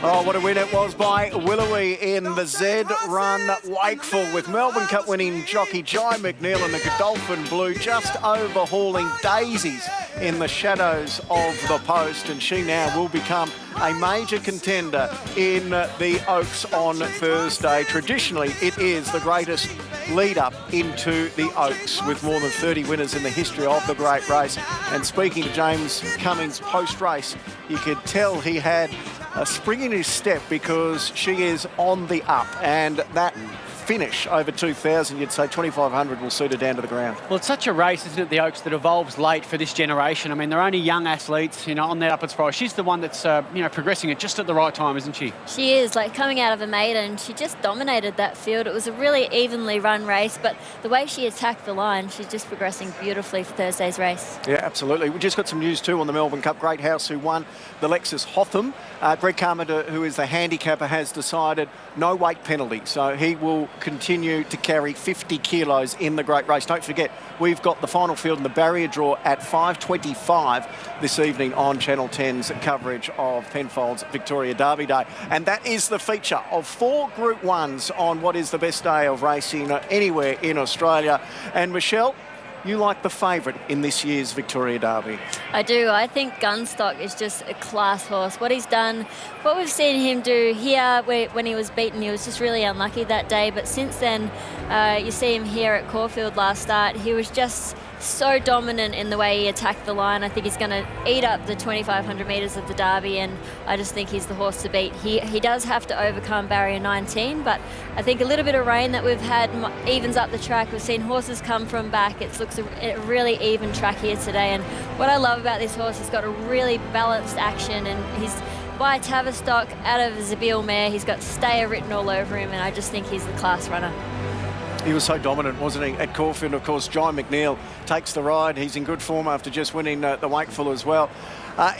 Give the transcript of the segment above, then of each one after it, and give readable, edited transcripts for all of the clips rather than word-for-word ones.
Oh, what a win it was by Willowy in the Z Run Wakeful, with Melbourne Cup winning jockey Jai McNeil in the Godolphin Blue just overhauling daisies in the shadows of the post, and she now will become a major contender in the Oaks on Thursday. Traditionally, it is the greatest lead-up into the Oaks, with more than 30 winners in the history of the great race. And speaking to James Cummings post-race, you could tell he had a spring in his step, because she is on the up, and that finish over 2,000, you'd say 2,500 will suit her down to the ground. Well, it's such a race, isn't it, the Oaks, that evolves late for this generation. I mean, they're only young athletes, you know, on that upwards price. She's the one that's, you know, progressing it just at the right time, isn't she? She is, like, coming out of a maiden, she just dominated that field. It was a really evenly run race, but the way she attacked the line, she's just progressing beautifully for Thursday's race. Yeah, absolutely. We just got some news too on the Melbourne Cup. Great House, who won the Lexus Hotham. Greg Carmenter, who is the handicapper, has decided no weight penalty, so he will continue to carry 50 kilos in the great race. Don't forget, we've got the final field and the barrier draw at 5:25 this evening on Channel 10's coverage of Penfold's Victoria Derby Day. And that is the feature of 4 Group 1s on what is the best day of racing anywhere in Australia. And Michelle, you like the favourite in this year's Victoria Derby? I do. I think Gunstock is just a class horse. What he's done, what we've seen him do here, when he was beaten, he was just really unlucky that day. But since then, you see him here at Caulfield last start. He was just so dominant in the way he attacked the line. I think he's going to eat up the 2,500 metres of the Derby, and I just think he's the horse to beat. He does have to overcome barrier 19, but I think a little bit of rain that we've had evens up the track. We've seen horses come from back. It looks a really even track here today, and what I love about this horse, he's got a really balanced action, and he's by Tavistock out of Zabeel mare. He's got Stayer written all over him, and I just think he's the class runner. He was so dominant, wasn't he, at Caulfield? Of course, Jai McNeil takes the ride. He's in good form after just winning the Wakeful as well.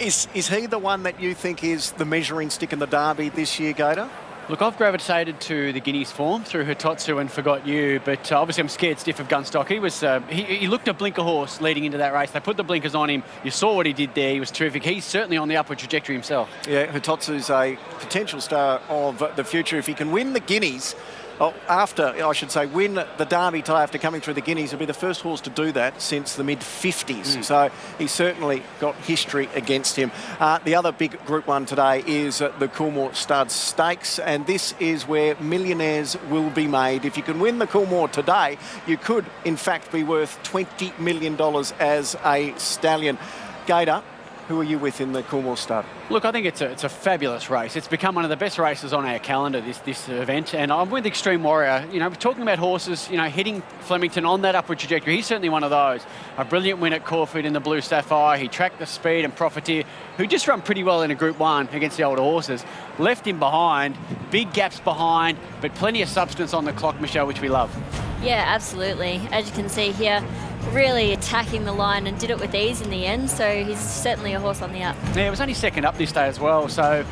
Is he the one that you think is the measuring stick in the Derby this year, Gator? Look, I've gravitated to the Guineas form through Hitotsu and Forgot You, but obviously I'm scared stiff of Gunstock. He was he looked a blinker horse leading into that race. They put the blinkers on him. You saw what he did there. He was terrific. He's certainly on the upward trajectory himself. Yeah, Hitotsu's a potential star of the future. If he can win the Guineas, win the Derby tie after coming through the Guineas, he'll be the first horse to do that since the mid-50s. So he's certainly got history against him. The other big Group 1 today is the Coolmore Stud Stakes, and this is where millionaires will be made. If you can win the Coolmore today, you could, in fact, be worth $20 million as a stallion. Gator, who are you with in the Coolmore Stud? Look, I think it's a fabulous race. It's become one of the best races on our calendar, this event, and I'm with Extreme Warrior. You know, we're talking about horses, you know, hitting Flemington on that upward trajectory. He's certainly one of those. A brilliant win at Caulfield in the Blue Sapphire. He tracked the speed, and Profiteer, who just run pretty well in a Group 1 against the older horses, left him behind, big gaps behind, but plenty of substance on the clock, Michelle, which we love. Yeah, absolutely. As you can see here, really attacking the line and did it with ease in the end, so he's certainly a horse on the up. Yeah, it was only second up this day as well, so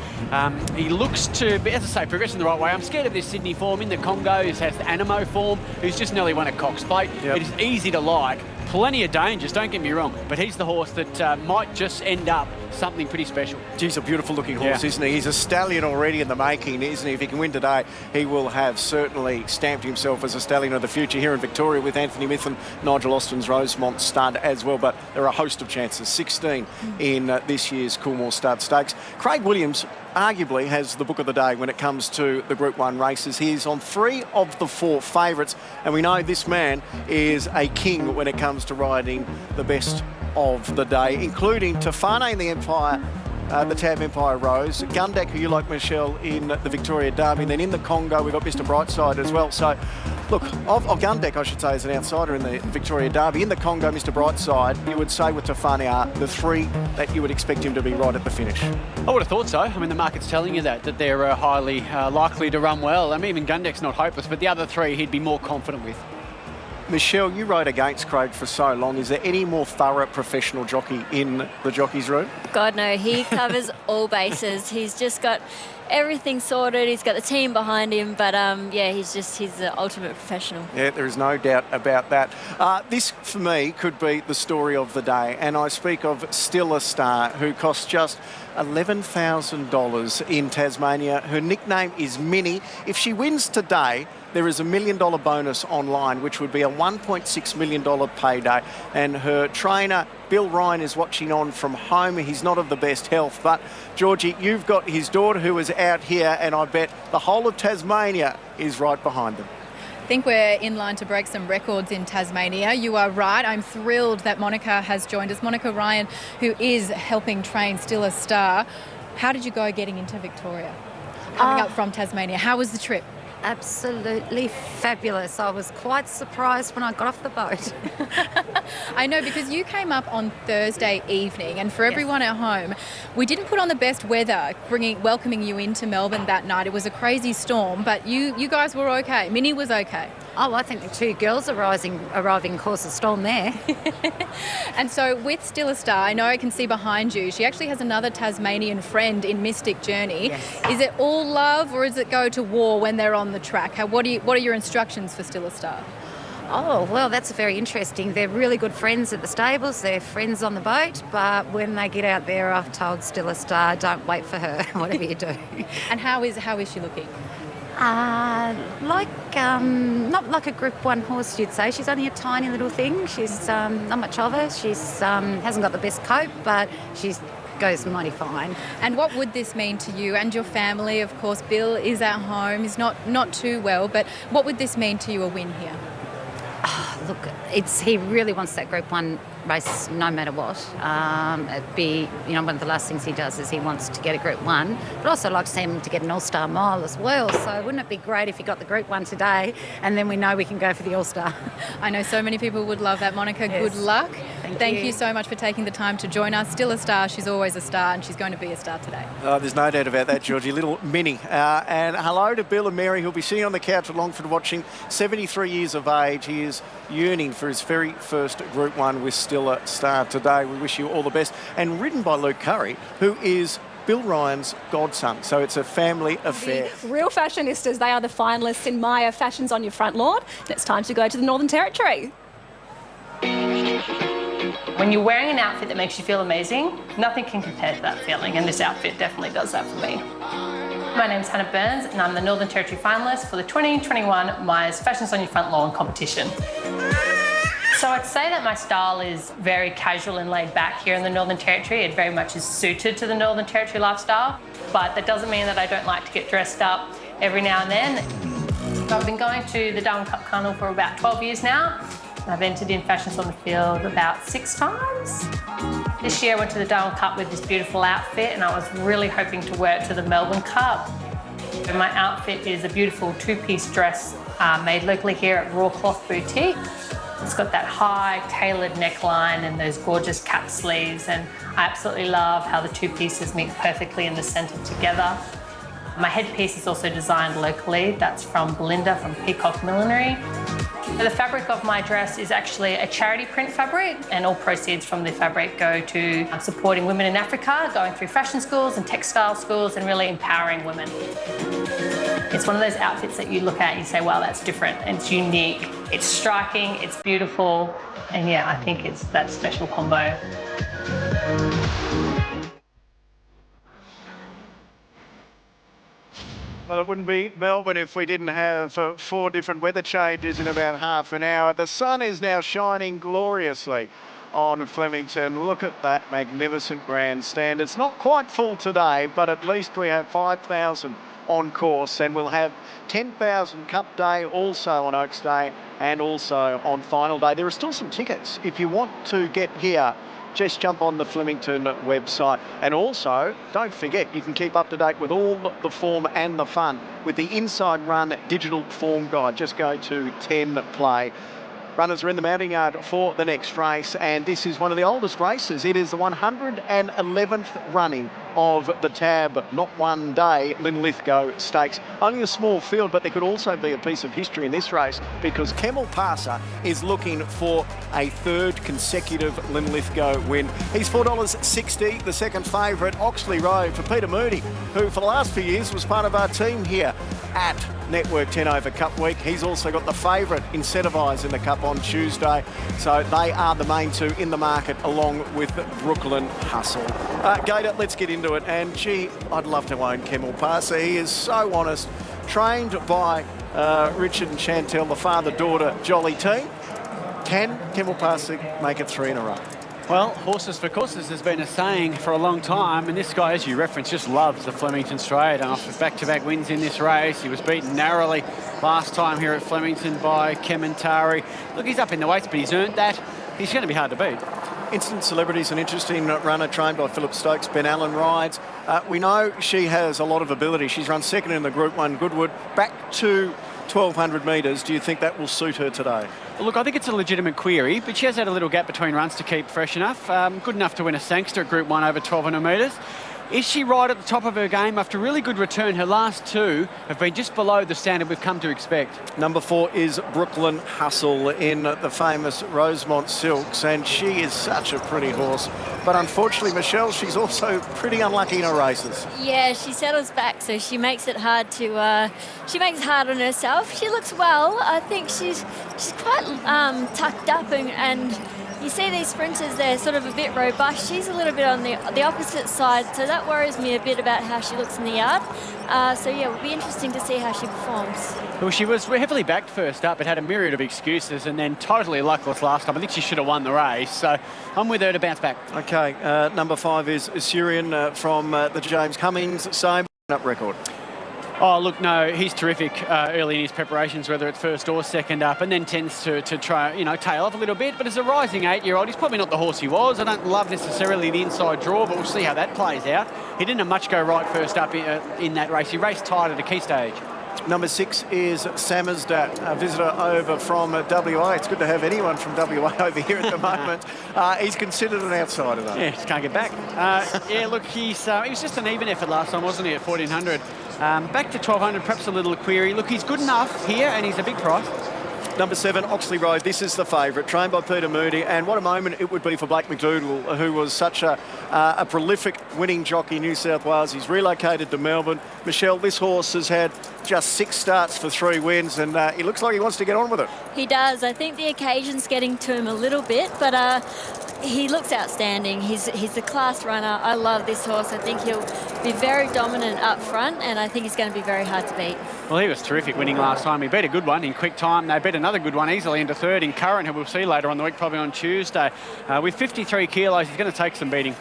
he looks to, as I say, progressing the right way. I'm scared of this Sydney form. In the Congo, he has the Animo form, who's just nearly won at Cox Plate. Yep. It is easy to like. Plenty of dangers, don't get me wrong, but he's the horse that might just end up something pretty special. He's a beautiful looking horse, isn't he? He's a stallion already in the making, isn't he? If he can win today, he will have certainly stamped himself as a stallion of the future here in Victoria with Anthony Myth and Nigel Austin's Rosemont Stud as well. But there are a host of chances, 16 in this year's Coolmore Stud Stakes. Craig Williams arguably has the book of the day when it comes to the Group 1 races. He's on 3 of the 4 favourites, and we know this man is a king when it comes to riding the best of the day, including Tofane in the Empire, the Tab Empire Rose, Gundeck, who you like, Michelle, in the Victoria Derby, and then in the Congo we've got Mr Brightside as well. So look, of Gundeck, I should say, is an outsider in the Victoria Derby. In the Congo, Mr Brightside, you would say with Tofane are the 3 that you would expect him to be right at the finish. I would have thought so. I mean, the market's telling you that they're highly likely to run well. I mean, even Gundeck's not hopeless, but the other 3 he'd be more confident with. Michelle, you rode against Craig for so long. Is there any more thorough professional jockey in the jockey's room? God, no. He covers all bases. He's just got everything sorted. He's got the team behind him, but yeah, he's the ultimate professional. Yeah, there is no doubt about that. This, for me, could be the story of the day, and I speak of Still a Star, who costs just $11,000 in Tasmania. Her nickname is Minnie. If she wins today, there is $1 million bonus online, which would be a $1.6 million payday. And her trainer, Bill Ryan, is watching on from home. He's not of the best health, but Georgie, you've got his daughter who is out here, and I bet the whole of Tasmania is right behind them. I think we're in line to break some records in Tasmania. You are right. I'm thrilled that Monica has joined us. Monica Ryan, who is helping train Still a Star. How did you go getting into Victoria? Coming up from Tasmania, how was the trip? Absolutely fabulous. I was quite surprised when I got off the boat. I know, because you came up on Thursday evening, and for everyone at home, we didn't put on the best weather welcoming you into Melbourne that night. It was a crazy storm, but you guys were okay. Minnie was okay. Oh, I think the two girls arriving caused a storm there. And so with Still a Star, I know I can see behind you, she actually has another Tasmanian friend in Mystic Journey. Yes. Is it all love, or is it go to war when they're on the track? What are your instructions for Still a Star? Oh, well, that's very interesting. They're really good friends at the stables. They're friends on the boat, but when they get out there, I've told Still a Star, don't wait for her, whatever you do. And how is she looking? Not like a Group 1 horse, you'd say. She's only a tiny little thing. She's not much of her. She's hasn't got the best coat, but she goes mighty fine. And what would this mean to you and your family? Of course, Bill is at home. He's not too well, but what would this mean to you, a win here? Look, he really wants that Group 1 race no matter what. It'd be, one of the last things he does is he wants to get a Group 1, but also like to see him to get an All-Star mile as well. So wouldn't it be great if he got the Group 1 today, and then we know we can go for the All-Star? I know so many people would love that, Monica. Yes. Good luck. Thank you you so much for taking the time to join us. Still a star. She's always a star, and she's going to be a star today. There's no doubt about that, Georgie. Little Minnie. And hello to Bill and Mary, who'll be sitting on the couch at Longford watching. 73 years of age. He is yearning for his very first Group 1 with Still a Star today. We wish you all the best. And ridden by Luke Curry, who is Bill Ryan's godson. So it's a family affair. The real fashionistas, they are the finalists in Maya Fashions on Your Front Lawn. And it's time to go to the Northern Territory. When you're wearing an outfit that makes you feel amazing, nothing can compare to that feeling, and this outfit definitely does that for me. My name's Hannah Burns, and I'm the Northern Territory finalist for the 2021 Maya's Fashions on Your Front Lawn competition. So I'd say that my style is very casual and laid back here in the Northern Territory. It very much is suited to the Northern Territory lifestyle, but that doesn't mean that I don't like to get dressed up every now and then. I've been going to the Darwin Cup Carnival for about 12 years now. I've entered in Fashions on the Field about 6 times. This year I went to the Darwin Cup with this beautiful outfit, and I was really hoping to wear it to the Melbourne Cup. And my outfit is a beautiful 2-piece dress made locally here at Raw Cloth Boutique. It's got that high tailored neckline and those gorgeous cap sleeves, and I absolutely love how the 2 pieces meet perfectly in the centre together. My headpiece is also designed locally. That's from Belinda from Peacock Millinery. The fabric of my dress is actually a charity print fabric, and all proceeds from the fabric go to supporting women in Africa, going through fashion schools and textile schools, and really empowering women. It's one of those outfits that you look at and you say, wow, that's different, and it's unique, it's striking, it's beautiful, and yeah, I think it's that special combo. Well, it wouldn't be Melbourne if we didn't have 4 different weather changes in about half an hour. The sun is now shining gloriously on Flemington. Look at that magnificent grandstand. It's not quite full today, but at least we have 5,000 on course, and we'll have 10,000 Cup Day also on Oaks Day and also on Final Day. There are still some tickets. If you want to get here, just jump on the Flemington website. And also, don't forget, you can keep up to date with all the form and the fun with the Inside Run digital form guide. Just go to 10 Play. Runners are in the mounting yard for the next race, and this is one of the oldest races. It is the 111th running of the TAB Not One Day Linlithgow Stakes. Only a small field, but there could also be a piece of history in this race because Kemmel Passer is looking for a third consecutive Linlithgow win. He's $4.60, the second favourite, Oxley Road, for Peter Moody, who for the last few years was part of our team here at Network 10 Over Cup Week. He's also got the favourite Incentivise in the Cup on Tuesday. So they are the main two in the market along with Brooklyn Hustle. Gator, let's get into it. And gee, I'd love to own Kemmel Passer. He is so honest. Trained by Richard and Chantel, the father-daughter jolly team. Can Kemmel Passer make it 3 in a row? Well, horses for courses has been a saying for a long time, and this guy, as you referenced, just loves the Flemington Straight. And after back-to-back wins in this race, he was beaten narrowly last time here at Flemington by Kementari. Look, he's up in the weights, but he's earned that. He's going to be hard to beat. Instant Celebrity's an interesting runner trained by Philip Stokes. Ben Allen rides. We know she has a lot of ability. She's run second in the Group 1 Goodwood. Back to 1,200 metres. Do you think that will suit her today? Well, look, I think it's a legitimate query, but she has had a little gap between runs to keep fresh enough. Good enough to win a Sangster at Group 1 over 1,200 metres. Is she right at the top of her game? After a really good return, her last two have been just below the standard we've come to expect. Number 4 is Brooklyn Hustle in the famous Rosemont Silks, and she is such a pretty horse. But unfortunately, Michelle, she's also pretty unlucky in her races. Yeah, she settles back, so she makes it hard to. She makes it hard on herself. She looks well. I think she's quite tucked up, and you see these sprinters, they're sort of a bit robust. She's a little bit on the opposite side, so that worries me a bit about how she looks in the yard. So yeah, it'll be interesting to see how she performs. Well, she was heavily backed first up, but had a myriad of excuses, and then totally luckless last time. I think she should have won the race, so I'm with her to bounce back. Okay, number 5 is Syrian from the James Cummings same up record. Oh, look, no, he's terrific early in his preparations, whether it's first or second up, and then tends to try, tail off a little bit. But as a rising 8-year-old, he's probably not the horse he was. I don't love necessarily the inside draw, but we'll see how that plays out. He didn't have much go right first up in that race. He raced tight at a key stage. Number 6 is Sammersdat, a visitor over from WA. It's good to have anyone from WA over here at the moment. He's considered an outsider, though. Yeah, just can't get back. Yeah, look, he was just an even effort last time, wasn't he, at 1,400. Back to 1,200, perhaps a little query. Look, he's good enough here, and he's a big price. Number 7, Oxley Road. This is the favourite, trained by Peter Moody. And what a moment it would be for Blake McDougall, who was such a prolific winning jockey in New South Wales. He's relocated to Melbourne. Michelle, this horse has had just 6 starts for 3 wins, and he looks like he wants to get on with it. He does. I think the occasion's getting to him a little bit, but he looks outstanding. He's a class runner. I love this horse. I think he'll be very dominant up front, and I think he's going to be very hard to beat. Well, he was terrific winning last time. He beat a good one in quick time. They beat another good one easily into third in Current, who we'll see later on the week, probably on Tuesday. With 53 kilos, he's going to take some beating.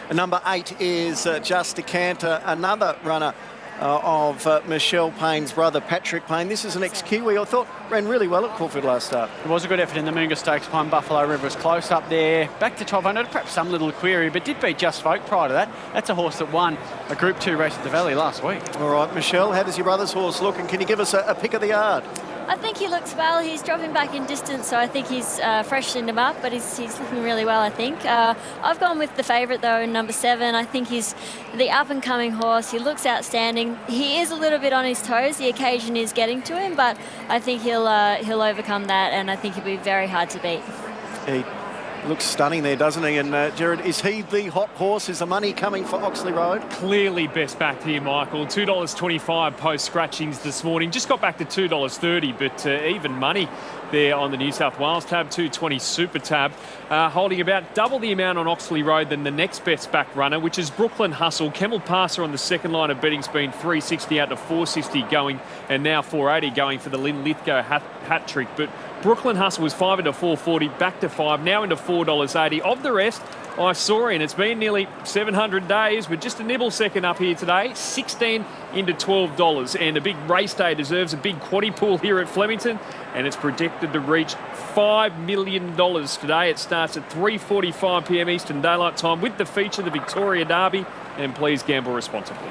And number 8 is Just a Canter, another runner of Michelle Payne's brother, Patrick Payne. This is an ex-Kiwi, I thought, ran really well at Caulfield last start. It was a good effort in the Moonga Stakes. Pine Buffalo River was close up there. Back to 1,200, perhaps some little query, but did beat Just Folk prior to that. That's a horse that won a Group 2 race at the Valley last week. All right, Michelle, how does your brother's horse look? And can you give us a pick of the yard? I think he looks well. He's dropping back in distance, so I think he's freshened him up, but he's looking really well, I think. I've gone with the favourite, though, number 7. I think he's the up-and-coming horse. He looks outstanding. He is a little bit on his toes. The occasion is getting to him, but I think he'll overcome that, and I think he'll be very hard to beat. He looks stunning there, doesn't he? And Jared, is he the hot horse? Is the money coming for Oxley Road? Clearly best back here, Michael. $2.25 post scratchings this morning. Just got back to $2.30, but even money there on the New South Wales tab, 220 Super Tab, holding about double the amount on Oxley Road than the next best back runner, which is Brooklyn Hustle. Kemmel Passer on the second line of betting's been 360 out to 460 going, and now 480 going for the Linlithgow hat trick. But Brooklyn Hustle was 5 into 440, back to 5, now into $4.80. Of the rest, I saw in. It's been nearly 700 days, but just a nibble second up here today, 16 into $12. And a big race day deserves a big quaddie pool here at Flemington, and it's predicted to reach $5 million today. It starts at 3:45 p.m. Eastern Daylight Time with the feature, the Victoria Derby, and please gamble responsibly.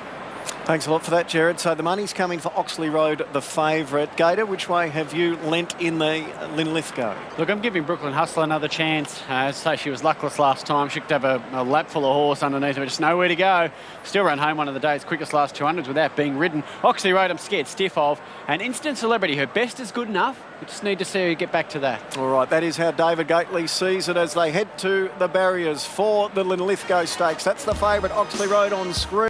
Thanks a lot for that, Jared. So the money's coming for Oxley Road, the favourite. Gator, which way have you lent in the LINLITHGOW? Look, I'm giving Brooklyn Hustle another chance. As I say, she was luckless last time. She could have a lap full of horse underneath her, just nowhere to go. Still ran home one of the day's quickest last 200s without being ridden. Oxley Road, I'm scared stiff of. And Instant Celebrity, her best is good enough. We just need to see her get back to that. All right, that is how David Gately sees it as they head to the barriers for the LINLITHGOW Stakes. That's the favourite, Oxley Road, on screen.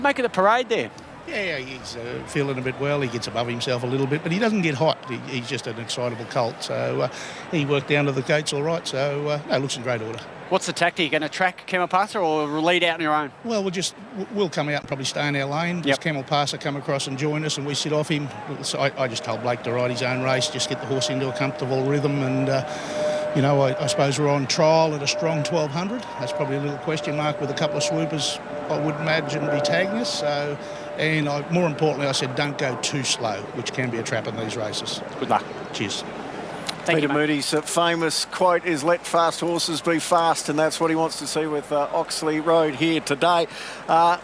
Make it a parade there. Yeah, he's feeling a bit well. He gets above himself a little bit, but he doesn't get hot. He's just an excitable colt. So he worked down to the gates all right. So no, looks in great order. What's the tactic? Are you going to track Camel Passer or lead out on your own? Well, we'll come out and probably stay in our lane. Just Camel Passer come across and join us, and we sit off him. So I just told Blake to ride his own race, just get the horse into a comfortable rhythm, and you know, I suppose we're on trial at a strong 1200. That's probably a little question mark with a couple of swoopers, I would imagine, be tagging us. So, and more importantly, I said don't go too slow, which can be a trap in these races. Good luck. Cheers. Thank Peter you, mate. Moody's famous quote is "Let fast horses be fast," and that's what he wants to see with Oxley Road here today.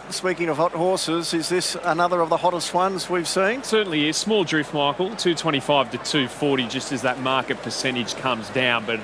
Speaking of hot horses, is this another of the hottest ones we've seen? Certainly is. Small drift, Michael, 225 to 240, just as that market percentage comes down. But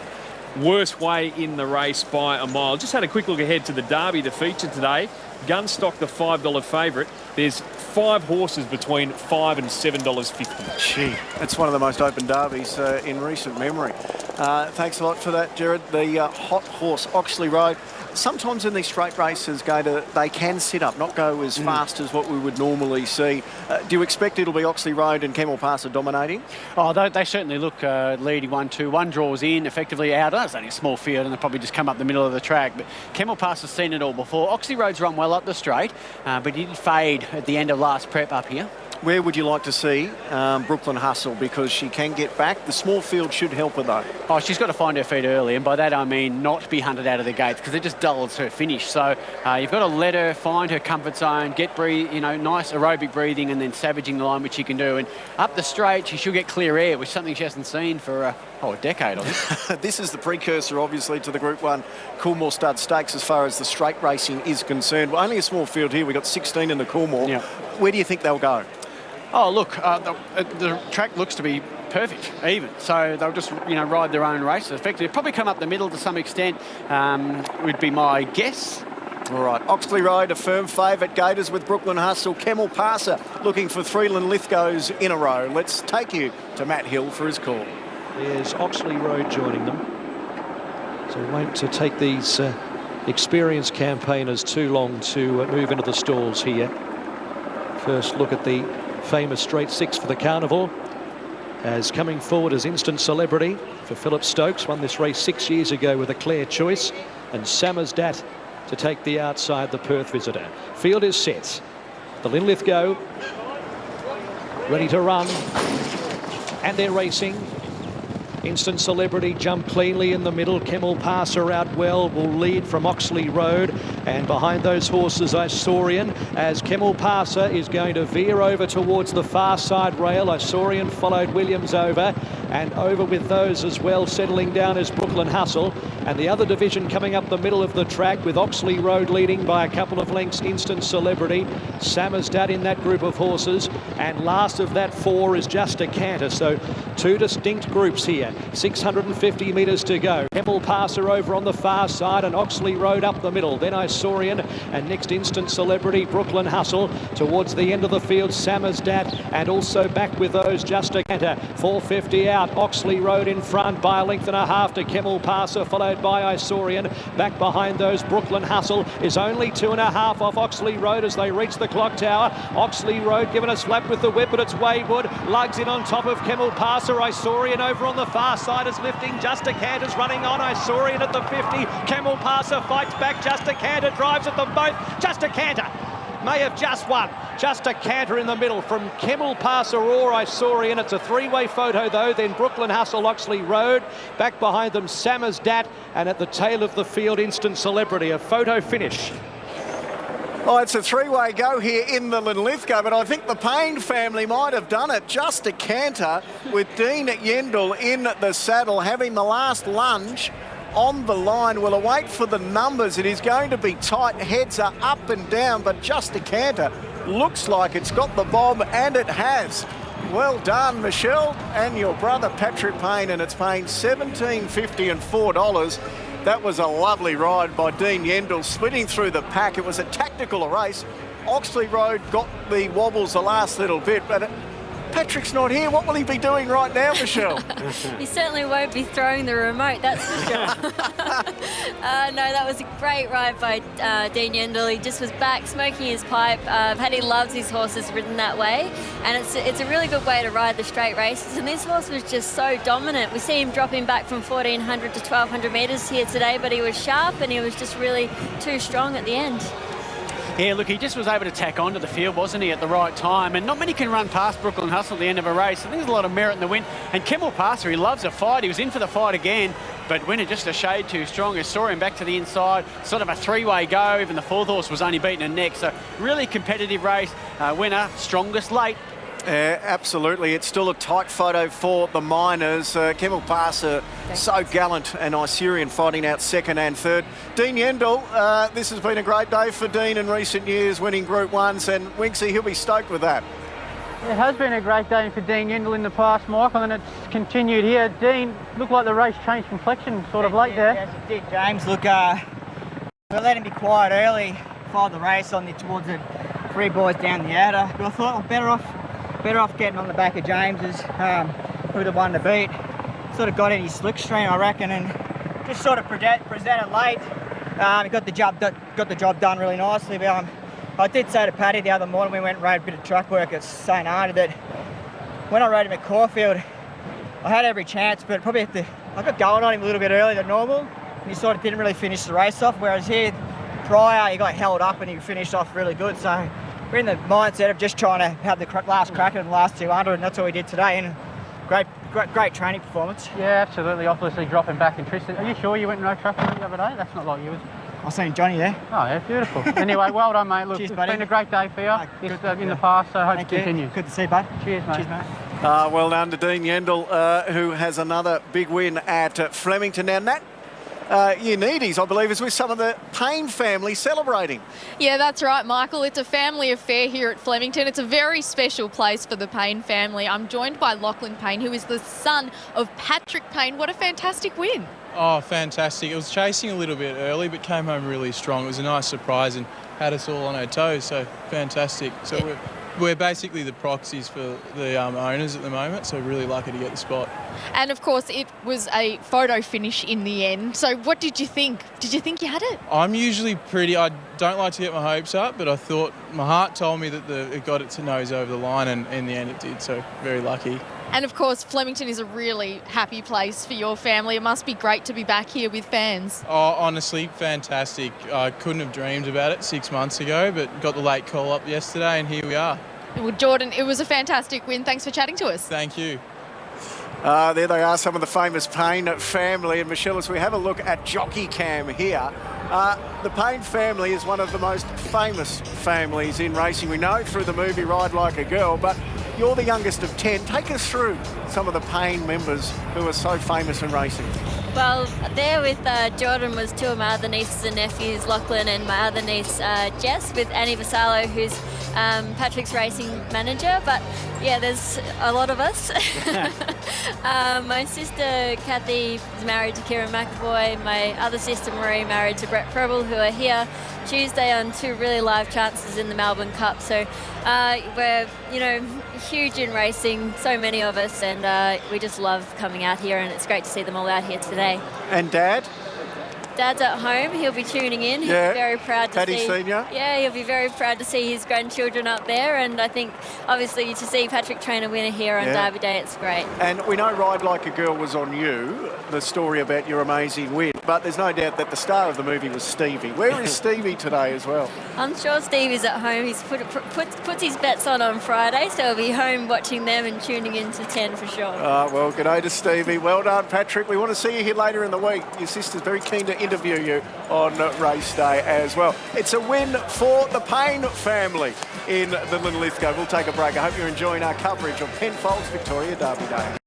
worst way in the race by a mile. Just had a quick look ahead to the Derby, the feature today. Gunstock, the $5 favourite. There's 5 horses between $5 and $7.50. Gee, that's one of the most open derbies in recent memory. Thanks a lot for that, Jared. The hot horse, Oxley Road. Sometimes in these straight races, they can sit up, not go as fast as what we would normally see. Do you expect it'll be Oxley Road and Camel Passer dominating? Oh, they certainly look leading 1-2. One draws in, effectively out. It's only a small field, and they'll probably just come up the middle of the track. But Camel Passer's seen it all before. Oxley Road's run well up the straight, but he did fade at the end of last prep up here. Where would you like to see Brooklyn Hustle? Because she can get back. The small field should help her, though. Oh, she's got to find her feet early, and by that I mean not be hunted out of the gates, because it just dulls her finish. So you've got to let her find her comfort zone, get nice aerobic breathing, and then savaging the line, which she can do. And up the straight, she should get clear air, which is something she hasn't seen for a decade, I think. This is the precursor, obviously, to the Group 1 Coolmore Stud Stakes as far as the straight racing is concerned. Well, only a small field here. We've got 16 in the Coolmore. Yeah. Where do you think they'll go? Oh, look, the track looks to be perfect, even. So they'll just, ride their own race. Effectively, probably come up the middle to some extent, would be my guess. All right, Oxley Road, a firm favourite. Gators with Brooklyn Hustle. Camel Passer looking for 3 LINLITHGOWs in a row. Let's take you to Matt Hill for his call. There's Oxley Road joining them. So it won't take these experienced campaigners too long to move into the stalls here. First look at the famous straight 6 for the carnival, as coming forward as Instant Celebrity for Philip Stokes. Won this race 6 years ago with a clear choice, and Sammersdat to take the outside, the Perth visitor. Field is set. The LINLITHGOW ready to run, and they're racing. Instant Celebrity jump cleanly in the middle. Camel Passer out well, will lead from Oxley Road. And behind those horses, Isaurian, as Camel Passer is going to veer over towards the far side rail. Isaurian followed Williams over, and over with those as well. Settling down is Brooklyn Hustle. And the other division coming up the middle of the track with Oxley Road leading by a couple of lengths. Instant Celebrity, Sammersdat in that group of horses. And last of that 4 is Just a Canter. So 2 distinct groups here. 650 metres to go. Hemel Passer over on the far side and Oxley Road up the middle. Then Isaurian and next Instant Celebrity, Brooklyn Hustle. Towards the end of the field, Samarsdat, and also back with those Just a Canter. 450 out, Oxley Road in front by a length and a half to Hemel Passer, followed by Isaurian. Back behind those, Brooklyn Hustle is only 2.5 off Oxley Road as they reach the clock tower. Oxley Road giving a slap with the whip, but it's Wayward. Lugs in on top of Hemel Passer. Isaurian over on the far side is lifting. Just a Canter's running on. Isaurian at the 50. Hemel Passer fights back. Just a Canter drives at them both. Just a Canter may have just won. Just a Canter in the middle from Hemel Passer or Isaurian. It's a three-way photo though. Then Brooklyn Hustle, Oxley Road. Back behind them, Samarsdat, and at the tail of the field, Instant Celebrity. A photo finish. Oh, it's a three-way go here in the Linlithgow, but I think the Payne family might have done it. Just a Canter with Dean Yendall in the saddle, having the last lunge on the line. We'll await for the numbers. It is going to be tight. Heads are up and down, but Just a Canter looks like it's got the bob, and it has. Well done, Michelle, and your brother Patrick Payne, and it's paying $17.50 and $4. That was a lovely ride by Dean Yendall, splitting through the pack. It was a tactical race. Oxley Road got the wobbles the last little bit, but Patrick's not here. What will he be doing right now, Michelle? He certainly won't be throwing the remote, that's for sure. No, that was a great ride by Dean Yendall. He just was back smoking his pipe. Paddy loves his horses ridden that way, and it's a really good way to ride the straight races. And this horse was just so dominant. We see him dropping back from 1,400 to 1,200 metres here today, but he was sharp and he was just really too strong at the end. Yeah, look, he just was able to tack onto the field, wasn't he, at the right time? And not many can run past Brooklyn Hustle at the end of a race. I think there's a lot of merit in the win. And Hemel Passer, he loves a fight. He was in for the fight again, but winner just a shade too strong. I saw him back to the inside. Sort of a three-way go. Even the fourth horse was only beaten a neck. So really competitive race. Winner, strongest late. Absolutely. It's still a tight photo for the Miners. Hemel Passer, so gallant, and Isaurian fighting out second and third. Dean Yendall, this has been a great day for Dean in recent years, winning Group 1s, and Winksy, he'll be stoked with that. It has been a great day for Dean Yendall in the past, Michael, and it's continued here. Dean, looked like the race changed complexion sort of late there. Yes, it did, James. Look, we let him be quiet early, followed the race towards the three boys down the outer. But I thought, well, better off getting on the back of James's, who the one to beat. Sort of got in his slickstream, I reckon, and just sort of presented late. He got the job done really nicely. But, I did say to Paddy the other morning, we went and rode a bit of truck work at St Arnaud, that when I rode him at Caulfield, I had every chance, but probably I got going on him a little bit earlier than normal, and he sort of didn't really finish the race off, whereas here, prior, he got held up and he finished off really good. So we're in the mindset of just trying to have the last crack at the last 200, and that's what we did today. And great training performance. Yeah, absolutely. Obviously dropping back in Tristan. Are you sure you went no truck the other day? That's not like you, was it? I seen Johnny there. Oh, yeah, beautiful. Anyway, well done, mate. Look, cheers, it's buddy. been a great day for you in the past, so hope it continues. Good to see you, bud. Cheers, mate. Cheers, mate. Well done to Dean Yendall, who has another big win at Flemington. Now, Nat, Unides, I believe, is with some of the Payne family celebrating. Yeah, that's right, Michael. It's a family affair here at Flemington. It's a very special place for the Payne family. I'm joined by Lachlan Payne, who is the son of Patrick Payne. What a fantastic win. Oh, fantastic. It was chasing a little bit early, but came home really strong. It was a nice surprise and had us all on our toes, so fantastic. So we're basically the proxies for the owners at the moment, so really lucky to get the spot. And, of course, it was a photo finish in the end. So what did you think? Did you think you had it? I'm usually I don't like to get my hopes up, but I thought my heart told me that it got it to nose over the line, and in the end it did, so very lucky. And, of course, Flemington is a really happy place for your family. It must be great to be back here with fans. Oh, honestly, fantastic. I couldn't have dreamed about it 6 months ago, but got the late call up yesterday, and here we are. Well, Jordan, it was a fantastic win. Thanks for chatting to us. Thank you. There they are, some of the famous Payne family. And Michelle, as we have a look at Jockey Cam here, the Payne family is one of the most famous families in racing. We know through the movie Ride Like a Girl, but you're the youngest of 10. Take us through some of the Payne members who are so famous in racing. Well, there with Jordan was two of my other nieces and nephews, Lachlan and my other niece, Jess, with Annie Vassallo, who's Patrick's racing manager. But Yeah, there's a lot of us. My sister Kathy is married to Kieran McAvoy. My other sister Marie married to Brett Preble, who are here Tuesday on 2 really live chances in the Melbourne Cup. So we're, huge in racing, so many of us, and we just love coming out here, and it's great to see them all out here today. And Dad? Dad's at home. He'll be tuning in. He'll be very proud to Paddy see. Senior. Yeah, he'll be very proud to see his grandchildren up there. And I think, obviously, to see Patrick Traynor win here on Derby Day, it's great. And we know Ride Like a Girl was on you, the story about your amazing win. But there's no doubt that the star of the movie was Stevie. Where is Stevie today as well? I'm sure Stevie's at home. He's puts his bets on Friday, so he'll be home watching them and tuning in to 10 for sure. Well, good day to Stevie. Well done, Patrick. We want to see you here later in the week. Your sister's very keen to interview you on race day as well. It's a win for the Payne family in the LINLITHGOW. We'll take a break. I hope you're enjoying our coverage of Penfolds Victoria Derby Day.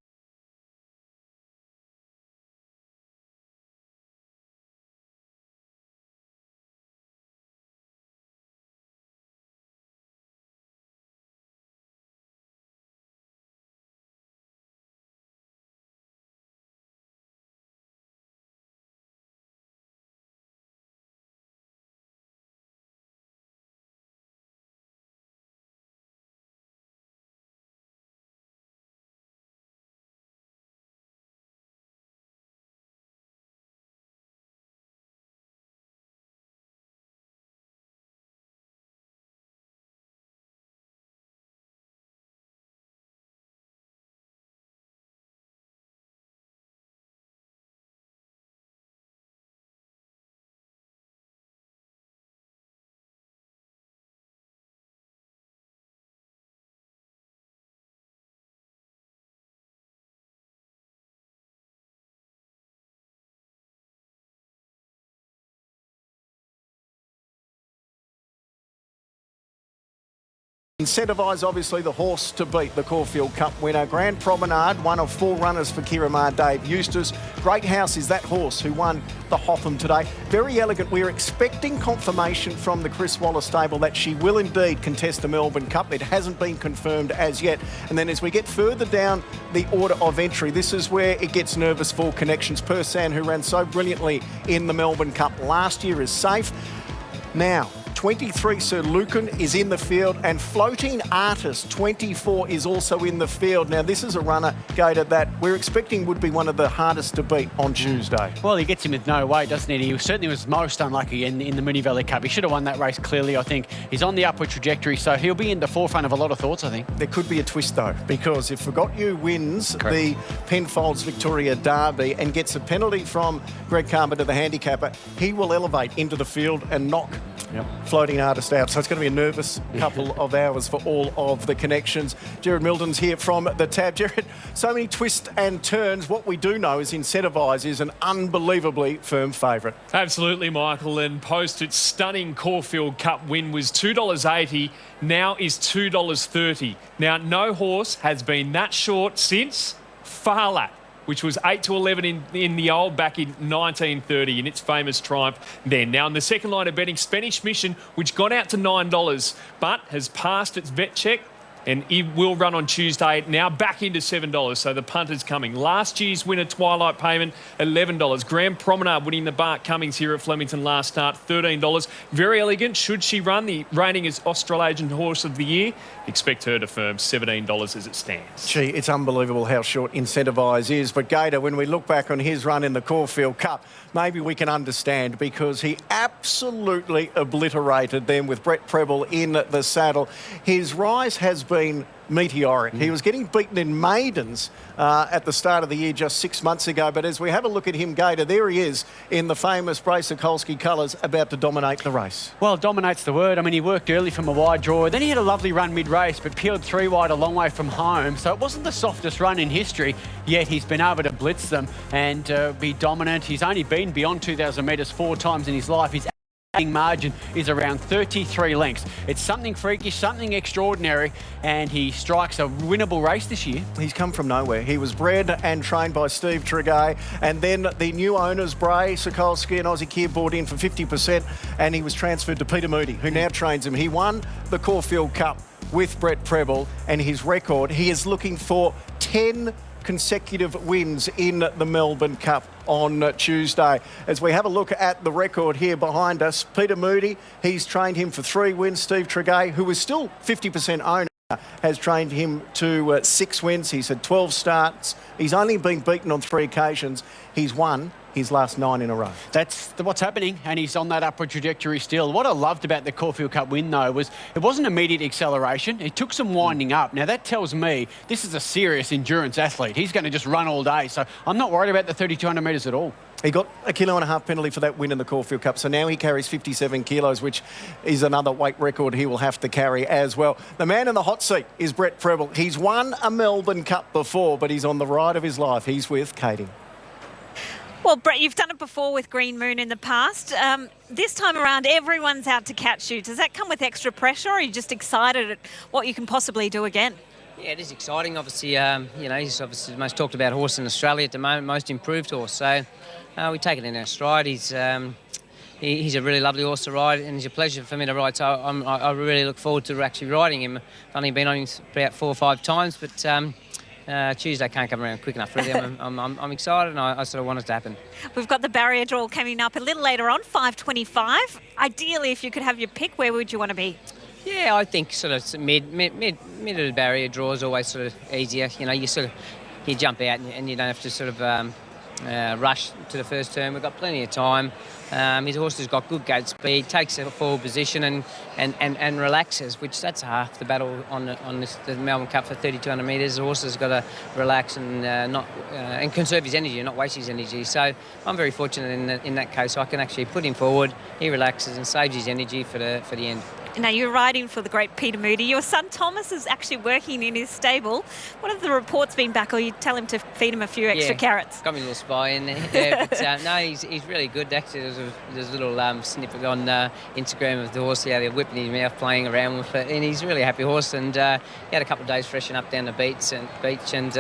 Incentivise, obviously, the horse to beat, the Caulfield Cup winner. Grand Promenade, one of 4 runners for Kiramar Dave Eustace. Great House is that horse who won the Hotham today. Very elegant. We're expecting confirmation from the Chris Waller stable that she will indeed contest the Melbourne Cup. It hasn't been confirmed as yet. And then as we get further down the order of entry, this is where it gets nervous for Connections. Persan, who ran so brilliantly in the Melbourne Cup last year, is safe. Now, 23 Sir Lucan is in the field, and Floating Artist 24 is also in the field. Now, this is a runner, Gator, that we're expecting would be one of the hardest to beat on Tuesday. Well, he gets him with no weight, doesn't he? He certainly was most unlucky in the Moonee Valley Cup. He should have won that race clearly, I think. He's on the upward trajectory, so he'll be in the forefront of a lot of thoughts, I think. There could be a twist, though, because if Forgot You wins the Penfolds Victoria Derby and gets a penalty from Greg Carmer to the handicapper, he will elevate into the field and knock Floating Artist out. So it's going to be a nervous couple of hours for all of the Connections. Jared Milton's here from the Tab. Jared, so many twists and turns. What we do know is Incentivise is an unbelievably firm favourite. Absolutely, Michael. And post its stunning Caulfield Cup win was $2.80, now is $2.30. Now, no horse has been that short since Farlap, which was 8 to 11 in the old back in 1930 in its famous triumph then. Now, in the second line of betting, Spanish Mission, which got out to $9, but has passed its vet check, and it will run on Tuesday, now back into $7, so the punter's coming. Last year's winner, Twilight Payment, $11. Grand Promenade winning the Bart Cummings here at Flemington last start, $13. Very Elegant, should she run, the reigning as Australasian Horse of the Year, expect her to firm $17 as it stands. Gee, it's unbelievable how short Incentivise is. But Gator, when we look back on his run in the Caulfield Cup, maybe we can understand, because he absolutely obliterated them with Brett Preble in the saddle. His rise has been meteoric. He was getting beaten in maidens at the start of the year just 6 months ago, but as we have a look at him, Gator, there he is in the famous Bracer-Kolsky colours, about to dominate the race. Well, dominates the word. I mean, he worked early from a wide draw, then he had a lovely run mid-race, but peeled 3 wide a long way from home, so it wasn't the softest run in history, yet he's been able to blitz them and be dominant. He's only been beyond 2,000 metres 4 times in his life. His margin is around 33 lengths. It's something freakish, something extraordinary, and he strikes a winnable race this year. He's come from nowhere. He was bred and trained by Steve Tregay, and then the new owners, Bray, Sokolsky and Aussie Kier, bought in for 50%, and he was transferred to Peter Moody, who now trains him. He won the Caulfield Cup with Brett Preble and his record. He is looking for 10 consecutive wins in the Melbourne Cup on Tuesday. As we have a look at the record here behind us, Peter Moody, he's trained him for 3 wins. Steve Tregay, who is still 50% owner, has trained him to 6 wins. He's had 12 starts. He's only been beaten on 3 occasions. He's won his last 9 in a row. That's what's happening, and he's on that upward trajectory still. What I loved about the Caulfield Cup win, though, was it wasn't immediate acceleration. It took some winding up. Now, that tells me this is a serious endurance athlete. He's going to just run all day, so I'm not worried about the 3,200 metres at all. He got a 1.5 kilo penalty for that win in the Caulfield Cup, so now he carries 57 kilos, which is another weight record he will have to carry as well. The man in the hot seat is Brett Preble. He's won a Melbourne Cup before, but he's on the ride of his life. He's with Katie. Well, Brett, you've done it before with Green Moon in the past. This time around, everyone's out to catch you. Does that come with extra pressure, or are you just excited at what you can possibly do again? Yeah, it is exciting. Obviously, he's obviously the most talked about horse in Australia at the moment, most improved horse. So we take it in our stride. He's a really lovely horse to ride, and it's a pleasure for me to ride. So I really look forward to actually riding him. I've only been on him about 4 or 5 times, but Tuesday can't come around quick enough, really. I'm excited, and I sort of want it to happen. We've got the barrier draw coming up a little later on, 5:25. Ideally, if you could have your pick, where would you want to be? Yeah, I think sort of mid of the barrier draw is always sort of easier. You know, you jump out and you don't have to sort of rush to the first turn. We've got plenty of time. His horse has got good gate speed, takes a forward position and relaxes, which that's half the battle on the Melbourne Cup for 3,200 metres. The horse has got to relax and and conserve his energy and not waste his energy. So I'm very fortunate in that case. I can actually put him forward, he relaxes and saves his energy for the end. Now, you're riding for the great Peter Moody. Your son Thomas is actually working in his stable. What have the reports been back, or you tell him to feed him a few extra carrots? Got me a little spy in there. Yeah, but no, he's really good. Actually, there's a little snippet on Instagram of the horse he had whipping his mouth, playing around with it, and he's a really happy horse. And he had a couple of days freshen up down the beach and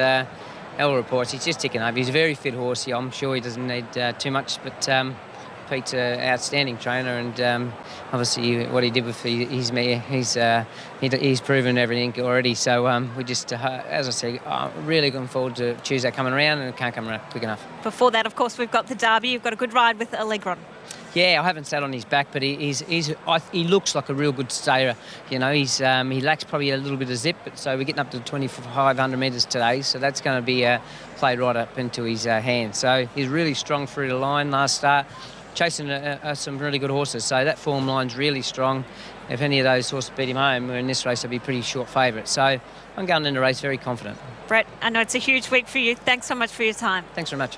all reports he's just ticking over. He's a very fit horse. I'm sure he doesn't need too much, but Pete's an outstanding trainer, and obviously what he did with his mare, he's proven everything already. So we just, as I say, really looking forward to Tuesday coming around, and it can't come around quick enough. Before that, of course, we've got the Derby. You've got a good ride with Allegron. Yeah, I haven't sat on his back, but he looks like a real good stayer. You know, he lacks probably a little bit of zip, but so we're getting up to 2,500 metres today, so that's going to be played right up into his hands. So he's really strong through the line last start, chasing some really good horses. So that form line's really strong. If any of those horses beat him home, in this race, I'd be pretty short favourite. So I'm going into the race very confident. Brett, I know it's a huge week for you. Thanks so much for your time. Thanks very much.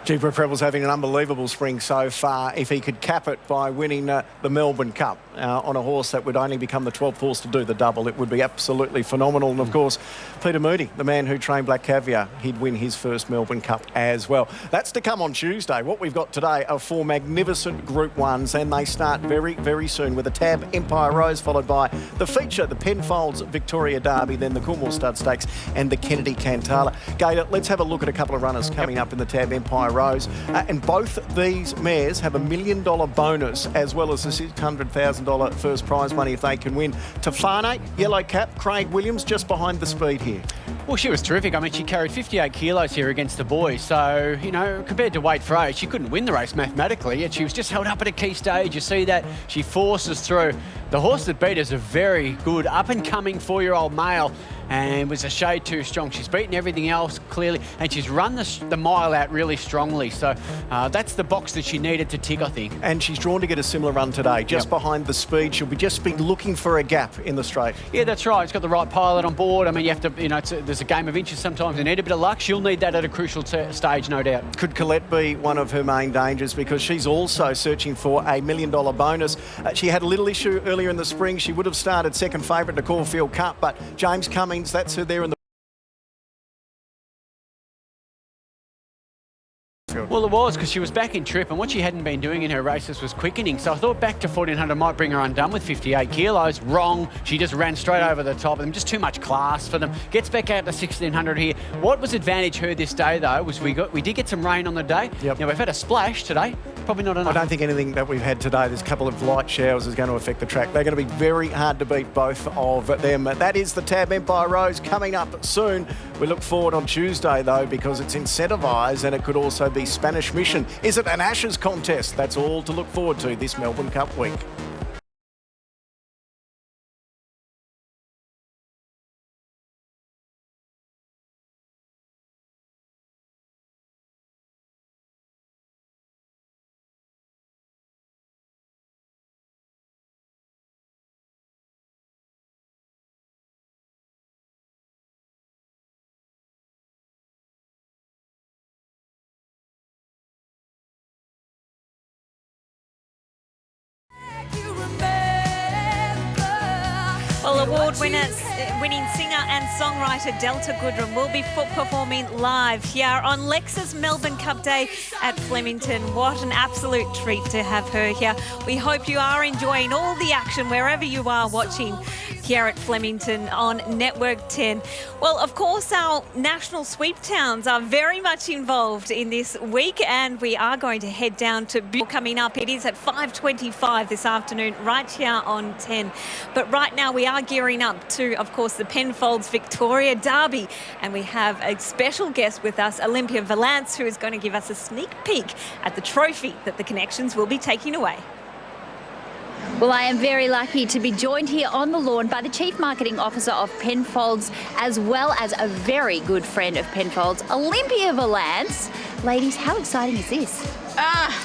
Brett Preble's having an unbelievable spring so far. If he could cap it by winning the Melbourne Cup on a horse that would only become the 12th horse to do the double, it would be absolutely phenomenal. And of course, Peter Moody, the man who trained Black Caviar, he'd win his first Melbourne Cup as well. That's to come on Tuesday. What we've got today are 4 magnificent Group 1s, and they start very, very soon with a Tab Empire Rose, followed by the feature, the Penfolds Victoria Derby, then the Coolmore Stud Stakes and the Kennedy Cantala. Gator, let's have a look at a couple of runners coming up in the Tab Empire Rose. And both these mares have $1 million bonus, as well as the $600,000 first prize money if they can win. Tafane, yellow cap, Craig Williams just behind the speed here. Well, she was terrific. I mean, she carried 58 kilos here against the boys. So, you know, compared to weight for age, she couldn't win the race mathematically, yet she was just held up at a key stage. You see that? She forces through. The horse that beat is a very good up-and-coming 4-year-old male, and was a shade too strong. She's beaten everything else clearly, and she's run the mile out really strongly. So that's the box that she needed to tick, I think. And she's drawn to get a similar run today, just behind the speed. She'll just be looking for a gap in the straight. Yeah, that's right. It's got the right pilot on board. I mean, you have to, you know, there's a game of inches sometimes. You need a bit of luck. She'll need that at a crucial stage, no doubt. Could Colette be one of her main dangers, because she's also searching for a $1 million bonus? She had a little issue earlier in the spring. She would have started second favourite in the Caulfield Cup, but James Cummings, that's her there in the... Well, it was, because she was back in trip, and what she hadn't been doing in her races was quickening. So I thought back to 1,400 might bring her undone with 58 kilos. Wrong. She just ran straight over the top of them. Just too much class for them. Gets back out to 1,600 here. What was advantage her this day, though, was we did get some rain on the day. Yep. Now, we've had a splash today. Probably not enough. I don't think anything that we've had today, there's a couple of light showers, is going to affect the track. They're going to be very hard to beat, both of them. That is the Tab Empire Rose coming up soon. We look forward on Tuesday, though, because it's incentivised, and it could also be Spanish Mission. Is it an Ashes contest? That's all to look forward to this Melbourne Cup week. Well, award-winning singer and songwriter Delta Goodrem will be performing live here on Lex's Melbourne Cup Day at Flemington. What an absolute treat to have her here. We hope you are enjoying all the action wherever you are watching here at Flemington on Network 10. Well, of course, our national sweep towns are very much involved in this week, and we are going to head down to coming up. It is at 5:25 this afternoon, right here on 10. But right now we are gearing up to, of course, the Penfolds Victoria Derby, and we have a special guest with us, Olympia Valance, who is going to give us a sneak peek at the trophy that the Connections will be taking away. Well, I am very lucky to be joined here on the lawn by the Chief Marketing Officer of Penfolds, as well as a very good friend of Penfolds, Olympia Valance. Ladies, how exciting is this?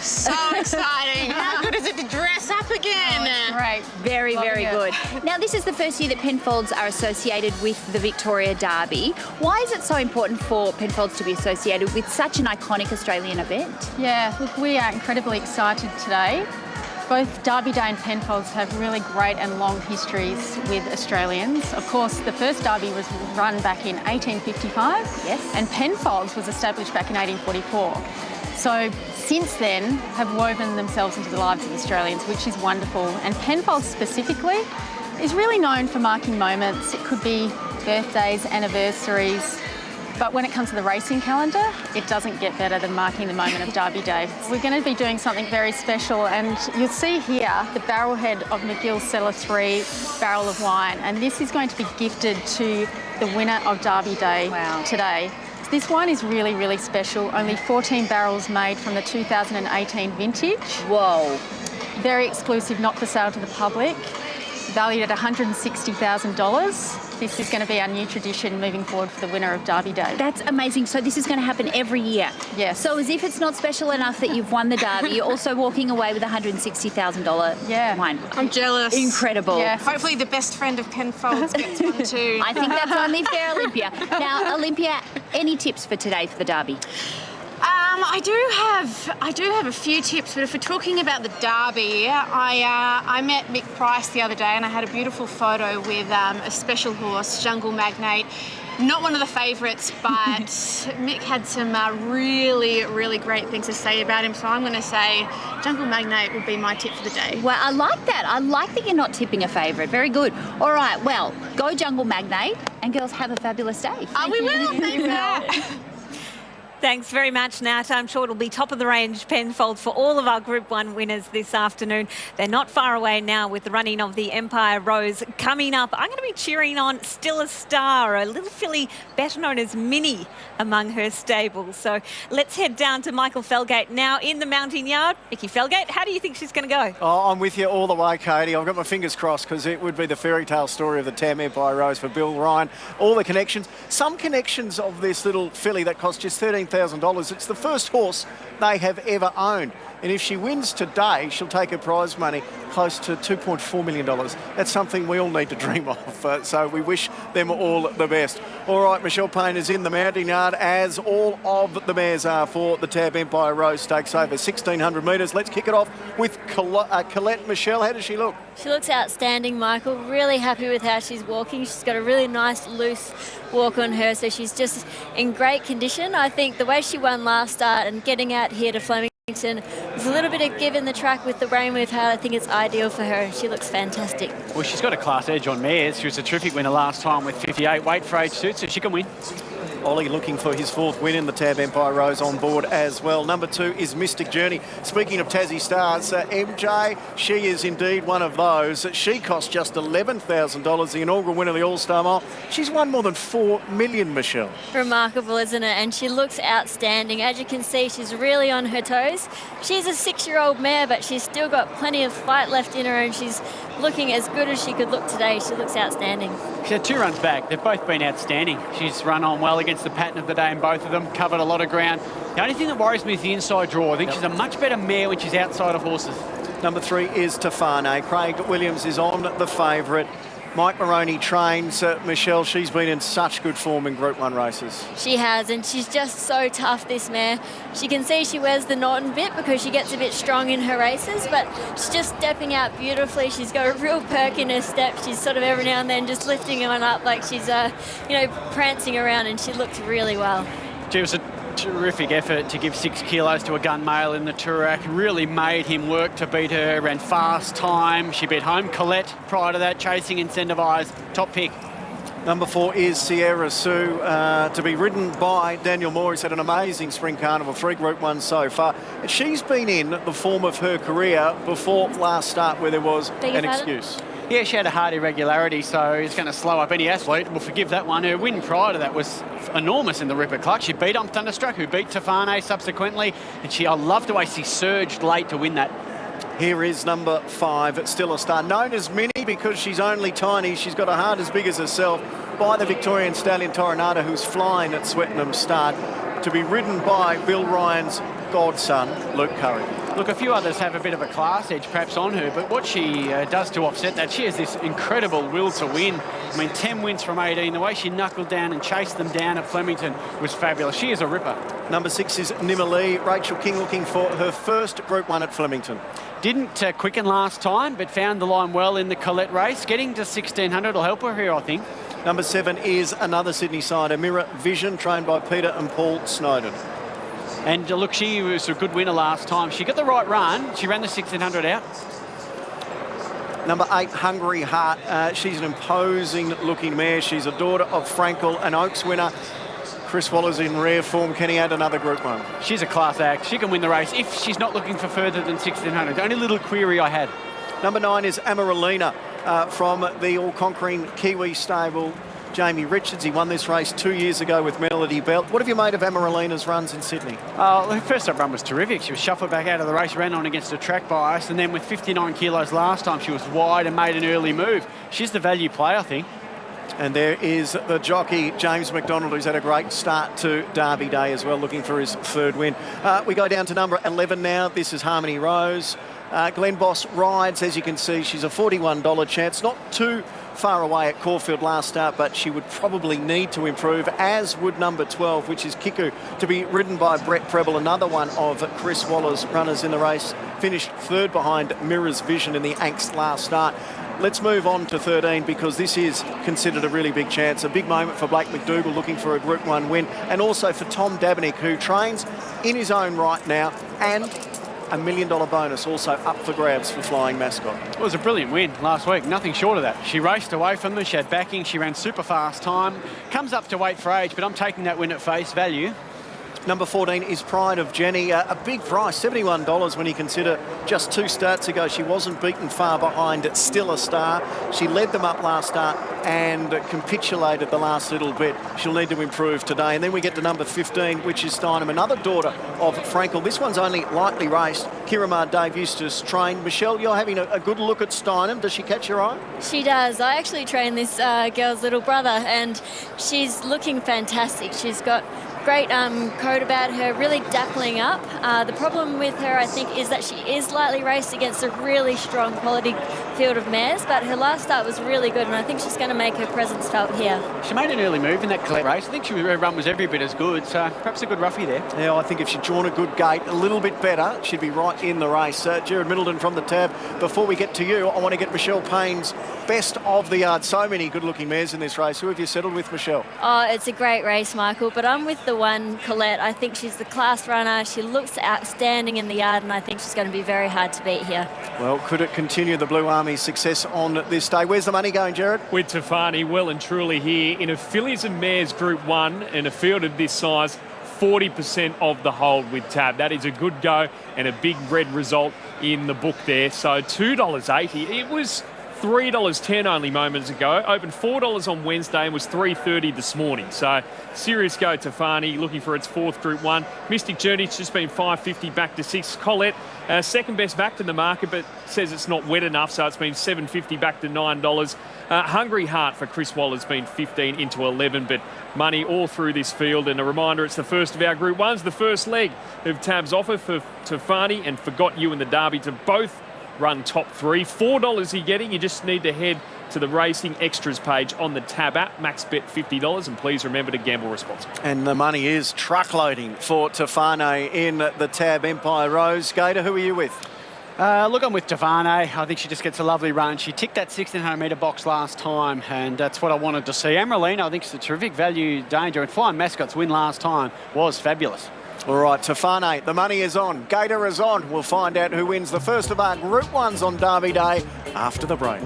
So exciting. How good is it to dress up again? Oh, great. Very, very good. Now, this is the first year that Penfolds are associated with the Victoria Derby. Why is it so important for Penfolds to be associated with such an iconic Australian event? Yeah, look, we are incredibly excited today. Both Derby Day and Penfolds have really great and long histories with Australians. Of course, the first Derby was run back in 1855. Yes. And Penfolds was established back in 1844. So since then have woven themselves into the lives of Australians, which is wonderful. And Penfolds specifically is really known for marking moments. It could be birthdays, anniversaries. But when it comes to the racing calendar, it doesn't get better than marking the moment of Derby Day. We're going to be doing something very special, and you'll see here the barrelhead of McGill's Cellar 3 barrel of wine, and this is going to be gifted to the winner of Derby Day today. This wine is really, really special. Only 14 barrels made from the 2018 vintage. Whoa. Very exclusive, not for sale to the public. Valued at $160,000. This is going to be our new tradition moving forward for the winner of Derby Day. That's amazing. So this is going to happen every year? Yes. So as if it's not special enough that you've won the Derby, you're also walking away with a $160,000 wine. I'm jealous. Incredible. Yeah. Hopefully the best friend of Penfolds gets one too. I think that's only fair, Olympia. Now, Olympia, any tips for today for the Derby? I do have a few tips, but if we're talking about the Derby, I met Mick Price the other day, and I had a beautiful photo with a special horse, Jungle Magnate. Not one of the favourites, but Mick had some really, really great things to say about him, so I'm going to say Jungle Magnate would be my tip for the day. Well, I like that. I like that you're not tipping a favourite. Very good. All right, well, go Jungle Magnate, and girls, have a fabulous day. We will. Thank you. Thanks very much, Nat. I'm sure it'll be top of the range Penfolds for all of our Group 1 winners this afternoon. They're not far away now with the running of the Empire Rose coming up. I'm going to be cheering on Still a Star, a little filly better known as Minnie among her stables. So let's head down to Michael Felgate now in the mounting yard. Mickey Felgate, how do you think she's going to go? Oh, I'm with you all the way, Katie. I've got my fingers crossed because it would be the fairy tale story of the Tab Empire Rose for Bill Ryan. All the connections. Some connections of this little filly that cost just $13,000. It's the first horse they have ever owned. And if she wins today, she'll take her prize money close to $2.4 million. That's something we all need to dream of. So we wish them all the best. All right, Michelle Payne is in the mounting yard, as all of the mares are for the Tab Empire Rose Stakes over 1,600 metres. Let's kick it off with Colette. Michelle, how does she look? She looks outstanding, Michael. Really happy with how she's walking. She's got a really nice, loose walk on her, so she's just in great condition. I think the way she won last start and getting out here to Flemington, there's a little bit of give in the track with the rain we've had. I think it's ideal for her. She looks fantastic. Well, she's got a class edge on mares. She was a terrific winner last time with 58. Weight for age suits, so she can win. Ollie looking for his 4th win in the Tab Empire Rose on board as well. Number 2 is Mystic Journey. Speaking of Tassie stars, MJ, she is indeed one of those. She cost just $11,000, the inaugural winner of the All-Star Mile. She's won more than $4 million, Michelle. Remarkable, isn't it? And she looks outstanding. As you can see, she's really on her toes. She's a 6-year-old mare, but she's still got plenty of fight left in her, and she's looking as good as she could look today. She looks outstanding. She had 2 runs back. They've both been outstanding. She's run on well against the pattern of the day in both of them, covered a lot of ground. The only thing that worries me is the inside draw. I think she's a much better mare when she's outside of horses. Number 3 is Tefane. Craig Williams is on the favourite. Mike Moroney trains Michelle. She's been in such good form in Group 1 races. She has, and she's just so tough, this mare. She can see she wears the Norton bit because she gets a bit strong in her races, but she's just stepping out beautifully. She's got a real perk in her step. She's sort of every now and then just lifting one up like she's, prancing around, and she looks really well. She was a terrific effort to give 6 kilos to a gun male in the Toorak. Really made him work to beat her. Ran fast time. She beat home Colette prior to that, chasing Incentivize. Top pick. Number 4 is Sierra Sue, to be ridden by Daniel Moore. He's had an amazing spring carnival, 3 Group 1 so far. And she's been in the form of her career before last start where there was an excuse. Yeah, she had a heart irregularity, so he's going to slow up any athlete. We'll forgive that one. Her win prior to that was enormous in the Ripper Clutch. She beat on Thunderstruck, who beat Tefane subsequently. And I love the way she surged late to win that. Here is number 5, Still a Star. Known as Minnie because she's only tiny. She's got a heart as big as herself, by the Victorian stallion Toronado, who's flying at Swettenham Start, to be ridden by Bill Ryan's godson, Luke Curry. Look, a few others have a bit of a class edge perhaps on her, but what she does to offset that, she has this incredible will to win. I mean, 10 wins from 18. The way she knuckled down and chased them down at Flemington was fabulous. She is a ripper. Number 6 is Nimalee. Rachel King looking for her first Group 1 at Flemington. Didn't quicken last time, but found the line well in the Colette race. Getting to 1600 will help her here, I think. Number 7 is another Sydney sider, Mirror Vision, trained by Peter and Paul Snowden. And look, she was a good winner last time. She got the right run. She ran the 1600 out. Number 8, Hungry Heart. She's an imposing looking mare. She's a daughter of Frankel, an Oaks winner. Chris Waller's in rare form. Can he add another Group 1? She's a class act. She can win the race if she's not looking for further than 1600. The only little query I had. Number 9 is Amaralina from the all-conquering Kiwi stable, Jamie Richards. He won this race 2 years ago with Melody Belt. What have you made of Amaralina's runs in Sydney? Her first up run was terrific. She was shuffled back out of the race, ran on against a track bias, and then with 59 kilos last time, she was wide and made an early move. She's the value play, I think. And there is the jockey, James McDonald, who's had a great start to Derby Day as well, looking for his 3rd win. We go down to number 11 now. This is Harmony Rose. Glenn Boss rides, as you can see. She's a $41 chance. Not too far away at Caulfield last start, but she would probably need to improve, as would number 12, which is Kiku, to be ridden by Brett Preble, another one of Chris Waller's runners in the race. Finished 3rd behind Mirror's Vision in the Angst last start. Let's move on to 13 because this is considered a really big chance. A big moment for Blake McDougall looking for a Group 1 win, and also for Tom Dabinick, who trains in his own right now, and $1 million bonus also up for grabs for Flying Mascot. It was a brilliant win last week, nothing short of that. She raced away from them, she had backing, she ran super fast time. Comes up to weight for age, but I'm taking that win at face value. Number 14 is Pride of Jenny. A big price, $71 when you consider just 2 starts ago she wasn't beaten far behind Still a Star. She led them up last start and capitulated the last little bit. She'll need to improve today. And then we get to number 15, which is Steinem, another daughter of Frankel. This one's only lightly raced. Kiramar Dave Eustace trained. Michelle, you're having a good look at Steinem. Does she catch your eye? She does. I actually trained this girl's little brother, and she's looking fantastic. She's got great code about her, really dappling up. The problem with her, I think, is that she is lightly raced against a really strong quality field of mares, but her last start was really good, and I think she's going to make her presence felt here. She made an early move in that Colette race. I think her run was every bit as good, so perhaps a good roughie there. Yeah, I think if she'd drawn a good gate a little bit better, she'd be right in the race. Jared Middleton from the tab. Before we get to you, I want to get Michelle Payne's best of the yard. So many good-looking mares in this race. Who have you settled with, Michelle? Oh, it's a great race, Michael, but I'm with the the one, Colette. I think she's the class runner. She looks outstanding in the yard, and I think she's going to be very hard to beat here. Well, could it continue the Blue Army's success on this day? Where's the money going, Jared? With Tafani well and truly here in a fillies and mares Group 1 in a field of this size, 40% of the hold with Tab. That is a good go and a big red result in the book there. So $2.80. It was $3.10 only moments ago. Opened $4 on Wednesday and was $3.30 this morning. So serious go Tafani, looking for its 4th Group 1. Mystic Journey's just been $5.50 back to 6. Colette, second best back to the market, but says it's not wet enough, so it's been $7.50 back to $9. Hungry Heart for Chris Waller's been 15 into 11, but money all through this field. And a reminder, it's the first of our Group 1s, the first leg of Tab's offer for Tafani and Forgot You in the Derby to both run top 3. $4 you're getting. You just need to head to the Racing Extras page on the Tab app. Max bet $50, and please remember to gamble responsibly. And the money is truckloading for Tafane in the Tab Empire Rose. Gator, who are you with? Look, I'm with Tavane. I think she just gets a lovely run. She ticked that 1,600-metre box last time, and that's what I wanted to see. Amaralina, I think, is a terrific value danger, and Flying Mascot's win last time was fabulous. All right, Tafane, the money is on. Gator is on. We'll find out who wins the first of our Group 1s on Derby Day after the break.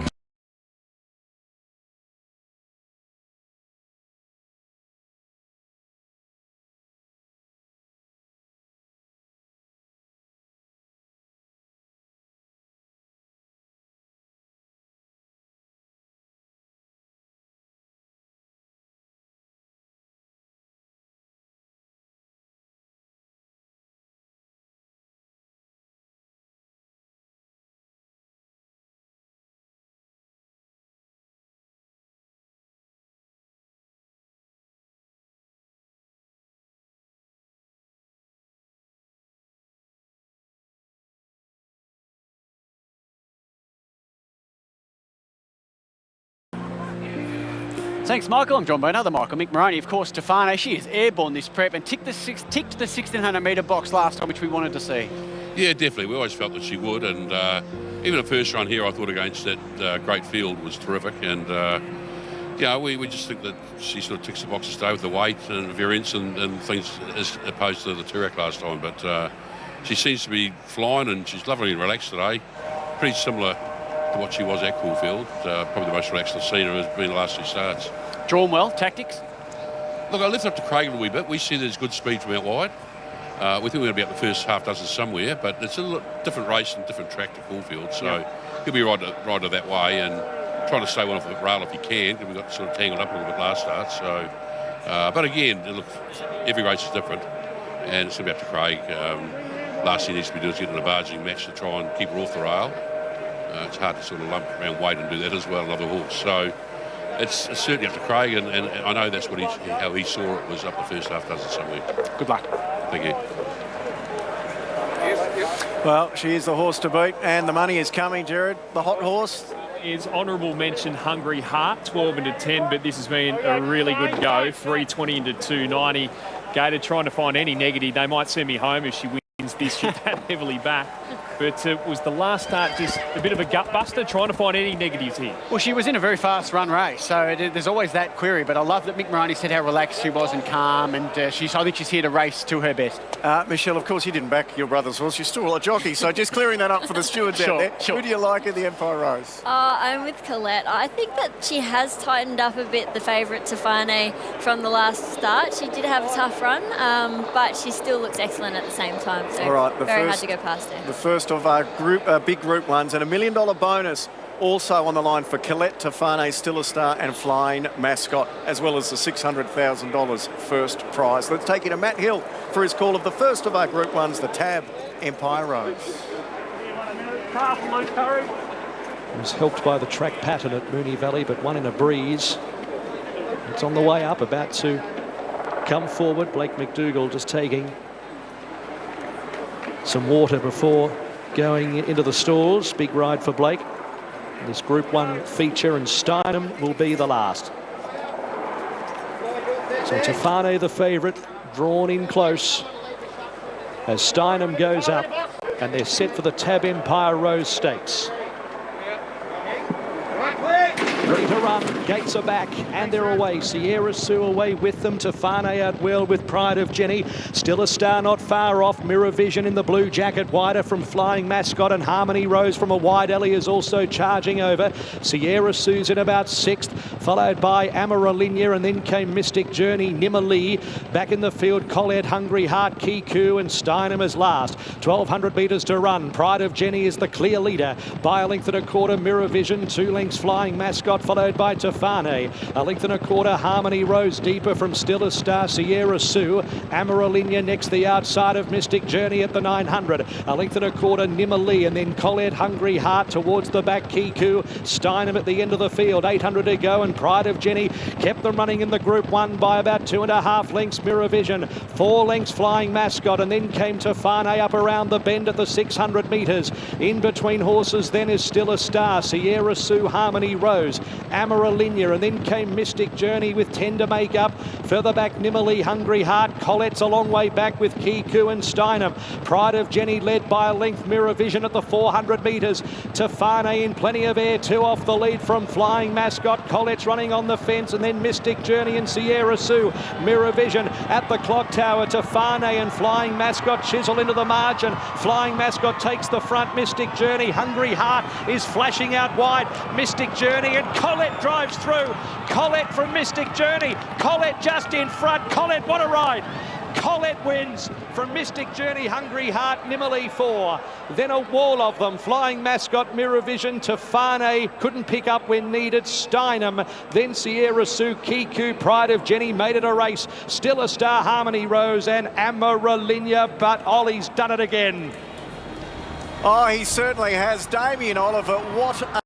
Thanks, Michael. I'm joined by another Michael, Mick Moroney. Of course, Tafane, she is airborne this prep and ticked the 1,600-metre box last time, which we wanted to see. Yeah, definitely. We always felt that she would, and even the first run here, I thought against that great field was terrific, and yeah, we just think that she sort of ticks the boxes today with the weight and variance and things as opposed to the Turak last time, but she seems to be flying and she's lovely and relaxed today. Pretty similar to what she was at Caulfield. Probably the most relaxed I've seen her has been the last 2 starts. Drawn well, tactics? Look, I left up to Craig a wee bit. We see there's good speed from out wide. We think we're going to be up the first half dozen somewhere, but it's a different race and different track to Caulfield, so he'll be rider that way and trying to stay one off the rail if he can, because we got sort of tangled up a little bit last start. So, but again, look, every race is different, and it's going to be up to Craig. Last thing he needs to be doing is getting a barging match to try and keep her off the rail. It's hard to sort of lump around weight and do that as well, another horse. So it's certainly up to Craig, and I know that's what how he saw it, was up the first half dozen somewhere. Good luck. Thank you. Well, she is the horse to beat, and the money is coming, Jared. The hot horse is honourable mention Hungry Heart, 12 into 10, but this has been a really good go, 320 into 290. Gator trying to find any negative. They might send me home if she wins this. She's that heavily back. But it was the last start just a bit of a gut buster, trying to find any negatives here. Well, she was in a very fast run race, so there's always that query. But I love that Mick Moroney said how relaxed she was and calm, and I think she's here to race to her best. Michelle, of course, you didn't back your brother's horse. You're still a jockey, so just clearing that up for the stewards out there. Who do you like in the Empire Rose? I'm with Colette. I think that she has tightened up a bit the favourite Tafane from the last start. She did have a tough run, but she still looks excellent at the same time. So all right, very hard to go past her. The first of our big Group 1s, and $1 million bonus also on the line for Colette, Tafane, Still a Star and Flying Mascot, as well as the $600,000 first prize. Let's take you to Matt Hill for his call of the first of our Group 1s, the Tab Empire Rose. He was helped by the track pattern at Moonee Valley, but one in a breeze. It's on the way up, about to come forward. Blake McDougall just taking some water before going into the stalls. Big ride for Blake. This Group 1 feature, and Steinem will be the last. So Tafane, the favourite, drawn in close as Steinem goes up, and they're set for the Tab Empire Rose Stakes. Ready to run. Gates are back and they're away. Sierra Sue away with them. Tefane out well with Pride of Jenny. Still a Star not far off. Mirror Vision in the blue jacket. Wider from Flying Mascot, and Harmony Rose from a wide alley is also charging over. Sierra Sue's in about 6th, followed by Amaralinia, and then came Mystic Journey, Nimali. Back in the field, Colette, Hungry Heart, Kiku and Steinem is last. 1,200 metres to run. Pride of Jenny is the clear leader. By a length and a quarter, Mirror Vision. 2 lengths, Flying Mascot, followed by Tefane. A length and a quarter, Harmony Rose deeper from Still a Star, Sierra Sue. Amaralinia next, the outside of Mystic Journey at the 900. A length and a quarter, Nimali, and then Colette, Hungry Heart towards the back, Kiku. Steinem at the end of the field. 800 to go, and Pride of Jenny kept them running in the Group 1 by about 2.5 lengths, Mirror Vision. 4 lengths, Flying Mascot, and then came Tefane up around the bend at the 600 metres. In between horses then is Still a Star, Sierra Sue, Harmony Rose, Amaralinia, and then came Mystic Journey with 10 to make up. Further back, Nimali, Hungry Heart. Colette's a long way back with Kiku and Steinem. Pride of Jenny led by a length, Mirror Vision at the 400 metres. Tefane in plenty of air, 2 off the lead from Flying Mascot. Colette's running on the fence, and then Mystic Journey and Sierra Sue. Mirror Vision at the clock tower. Tefane and Flying Mascot chisel into the margin. Flying Mascot takes the front. Mystic Journey, Hungry Heart is flashing out wide. Mystic Journey, and Colette drives through. Colette from Mystic Journey. Colette just in front. Colette, what a ride. Colette wins from Mystic Journey, Hungry Heart, Nimali 4. Then a wall of them. Flying Mascot, Mirror Vision, Tefane couldn't pick up when needed. Steinem, then Sierra Sue, Kiku, Pride of Jenny made it a race. Still a Star, Harmony Rose and Amaralinia, but Ollie's done it again. Oh, he certainly has. Damien Oliver, what a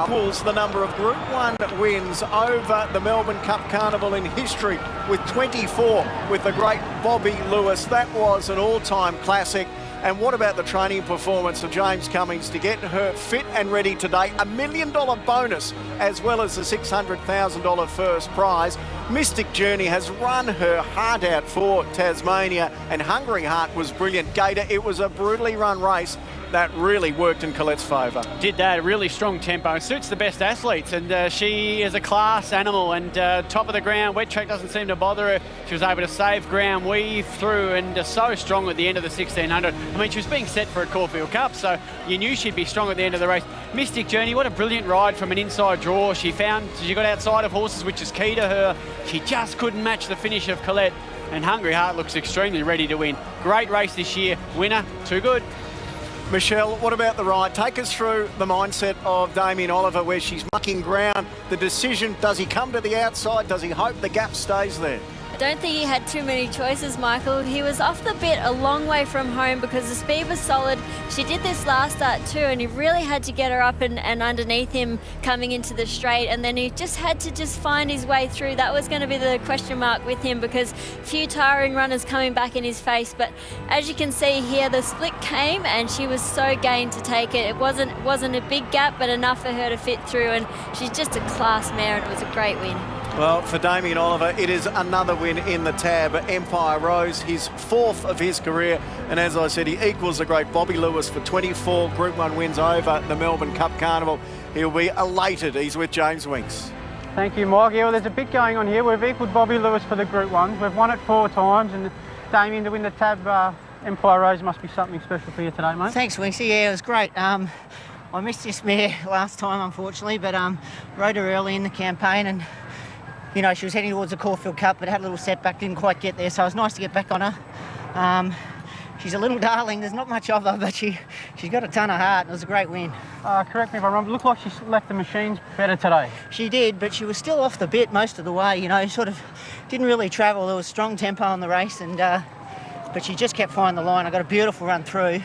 equals the number of Group 1 wins over the Melbourne Cup Carnival in history with 24 with the great Bobby Lewis. That was an all-time classic. And what about the training performance of James Cummings to get her fit and ready today? $1 million bonus as well as the $600,000 first prize. Mystic Journey has run her heart out for Tasmania, and Hungry Heart was brilliant. Gator, it was a brutally run race that really worked in Colette's favour. Did that, really strong tempo. It suits the best athletes, and she is a class animal, and top of the ground, wet track doesn't seem to bother her. She was able to save ground, weave through, and so strong at the end of the 1600. I mean, she was being set for a Caulfield Cup, so you knew she'd be strong at the end of the race. Mystic Journey, what a brilliant ride from an inside draw. She got outside of horses, which is key to her. She just couldn't match the finish of Colette, and Hungry Heart looks extremely ready to win. Great race this year. Winner, too good. Michelle, what about the ride? Take us through the mindset of Damien Oliver, where she's mucking ground. The decision, does he come to the outside? Does he hope the gap stays there? I don't think he had too many choices, Michael. He was off the bit a long way from home because the speed was solid. She did this last start too, and he really had to get her up and underneath him coming into the straight, and then he just had to find his way through. That was going to be the question mark with him because few tiring runners coming back in his face. But as you can see here, the split came and she was so game to take it. It wasn't a big gap, but enough for her to fit through, and she's just a class mare, and it was a great win. Well, for Damien Oliver, it is another win in the tab. Empire Rose, his 4th of his career. And as I said, he equals the great Bobby Lewis for 24 Group 1 wins over the Melbourne Cup Carnival. He'll be elated. He's with James Winks. Thank you, Mike. Yeah, well, there's a bit going on here. We've equalled Bobby Lewis for the Group 1. We've won it 4 times, and Damien, to win the tab, Empire Rose must be something special for you today, mate. Thanks, Winksy. Yeah, it was great. I missed this mare last time, unfortunately, but rode her early in the campaign, and you know, she was heading towards the Caulfield Cup, but had a little setback, didn't quite get there, so it was nice to get back on her. She's a little darling, there's not much of her, but she's got a ton of heart, and it was a great win. Correct me if I'm wrong, it looked like she left the machines better today. She did, but she was still off the bit most of the way, you know, sort of didn't really travel. There was strong tempo in the race, and but she just kept finding the line. I got a beautiful run through.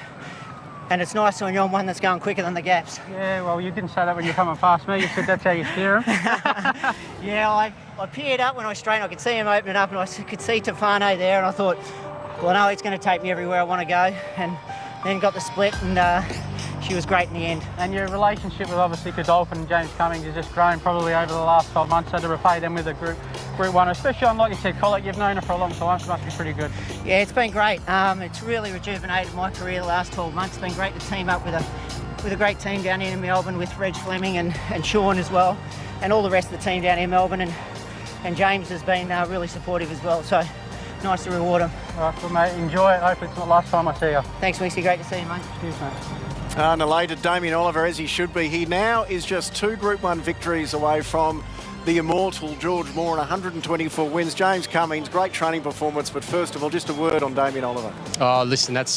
And it's nice when you're on one that's going quicker than the gaps. Yeah, well, you didn't say that when you're coming past me. You said that's how you steer them. Yeah, I peered up when I was straight. I could see him opening up, and I could see Tefane there, and I thought, well, no, it's going to take me everywhere I want to go. And then got the split, and she was great in the end. And your relationship with obviously Godolphin and James Cummings has just grown probably over the last 12 months, so to repay them with a Group 1, especially on, like you said, Collett, you've known her for a long time, so it must be pretty good. Yeah, it's been great. It's really rejuvenated my career the last 12 months. It's been great to team up with a great team down here in Melbourne with Reg Fleming and Sean as well, and all the rest of the team down here in Melbourne, and James has been really supportive as well, so nice to reward him. All right, well, mate, enjoy it. Hopefully it's not the last time I see you. Thanks, Winksy. Great to see you, mate. Cheers, mate. And elated Damien Oliver, as he should be. He now is just 2 Group 1 victories away from the immortal George Moore and 124 wins. James Cummings, great training performance, but first of all, just a word on Damien Oliver. Oh, listen, that's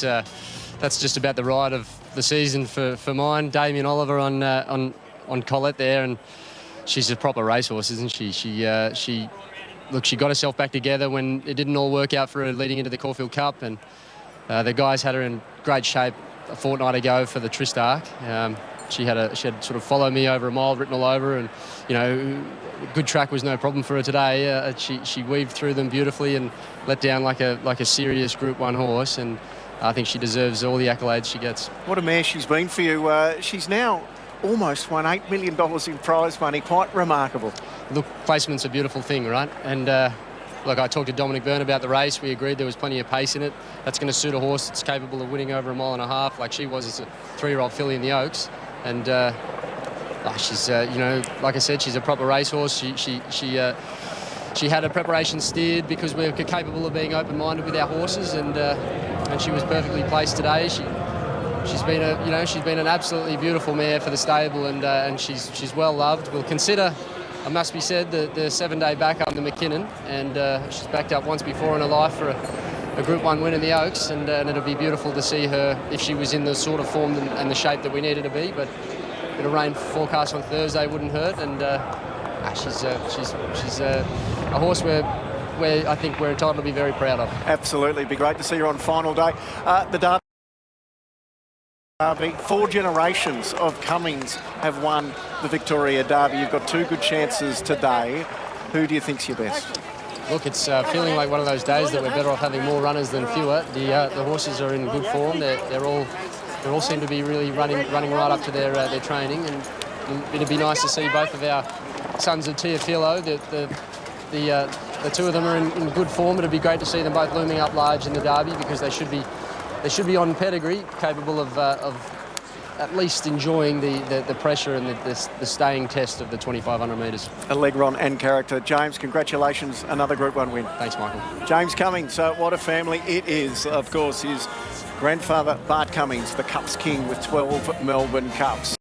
just about the ride of the season for mine. Damien Oliver on Collett there, and she's a proper racehorse, isn't she? She got herself back together when it didn't all work out for her leading into the Caulfield Cup, and the guys had her in great shape a fortnight ago for the Tristarc. She had sort of follow me over a mile written all over, and good track was no problem for her today. She weaved through them beautifully and let down like a serious Group 1 horse, and I think she deserves all the accolades she gets. What a mare she's been for you. She's now almost won $8 million in prize money. Quite remarkable. Look, placement's a beautiful thing, right? And look, I talked to Dominic Byrne about the race. We agreed there was plenty of pace in it. That's going to suit a horse that's capable of winning over a mile and a half, like she was as a 3-year-old filly in the Oaks. And she's, like I said, she's a proper racehorse. She had her preparation steered because we were capable of being open-minded with our horses, and she was perfectly placed today. She's been an absolutely beautiful mare for the stable, and she's well loved. We'll consider, it must be said, the 7-day backup to McKinnon, and she's backed up once before in her life for a Group 1 win in the Oaks, and it'll be beautiful to see her if she was in the sort of form and the shape that we needed to be. But a bit of rain forecast on Thursday wouldn't hurt, and she's a horse where I think we're entitled to be very proud of. Absolutely, it'd be great to see her on final day. The Derby, 4 generations of Cummings have won the Victoria Derby. You've got 2 good chances today. Who do you think's your best? Look, it's feeling like one of those days that we're better off having more runners than fewer. The horses are in good form. They all seem to be really running right up to their training, and it'd be nice to see both of our sons of Teofilo. The 2 of them are in good form. It'd be great to see them both looming up large in the Derby, because they should be on pedigree, capable of at least enjoying the pressure and the staying test of the 2,500 metres. Allegron and character. James, congratulations, another Group 1 win. Thanks, Michael. James Cummings, what a family it is. Of course, his grandfather, Bart Cummings, the Cups King with 12 Melbourne Cups.